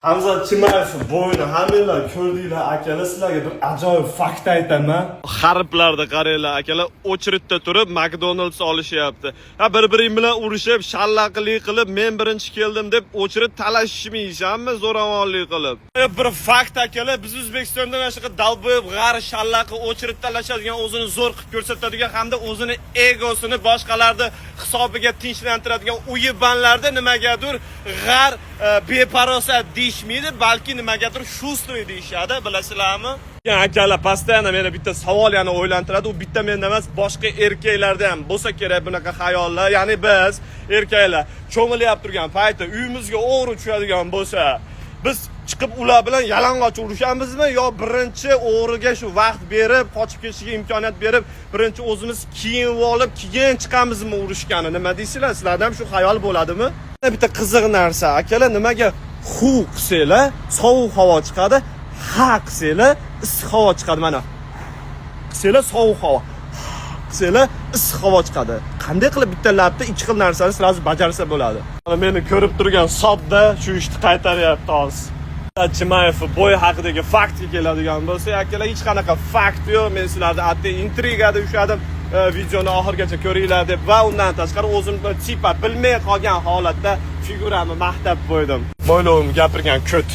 Hamzat Chimayev bo'yni hammanglar ko'rdinglar akalar, sizlarga bir ajoyib fakt aytaman. G'arblarda qaranglar akalar, o'chiritda turib McDonald's olishyapti. Ha bir-biring bilan urushib, shallaqlik qilib, men birinchi keldim deb o'chirit talashishmaysanmi zo'ravonlik qilib. Bir fakt akalar, biz O'zbekistonda mana shunaqa dalboyib g'ar shallaqi o'chirit talashadigan, o'zini zo'r qilib ko'rsatadigan hamda o'zini egosini boshqalarning hisobiga tinchlantiradigan uyibanlarda nimagadir g'ar beparosat deyishmaydi, balki nimagadir shustroy deyishadi, bilasizlarmi? Yani akalar postoyanno meni bitta savol yana o'ylantiradi. U bitta menda emas, boshqa erkaklarda ham bo'lsa kerak bunaqa xayollar. Ya'ni biz erkaklar cho'milayib turgan paytda uyimizga o'g'ri tushadigan bo'lsa, biz chiqib ular bilan yalang'och urushamizmi yo birinchi o'g'riga shu vaqt berib, qochib ketishiga imkoniyat berib, birinchi o'zimiz kiyinib olib, keyin chiqamizmi urushgani? Nima deysizlar? Sizlarda ham shu xayol bo'ladimi? Bitta qiziq narsa, akalar, nimaga hu qilsanglar sovuq havo chiqadi, ha qilsanglar issiq havo chiqadi. Mana qilsanglar sovuq havo, qilsanglar issiq havo chiqadi. Qanday qilib bitta labda ikki xil narsani sizlar bajarsa bo'ladi? Mana meni ko'rib turgan sodda shu ishni qaytaryapti hozir. Chimayev bo'y haqidagi faktga keladigan bo'lsa, akalar, hech qanaqa fakt yo'q. Men sizlarni atay intrigada ushladim. Videoni oxirigacha ko'ringlar deb va undan tashqari o'zim tipa bilmay qolgan holatda figuramni maqtab qo'ydim. Bo'ylovim gapirgan ko't.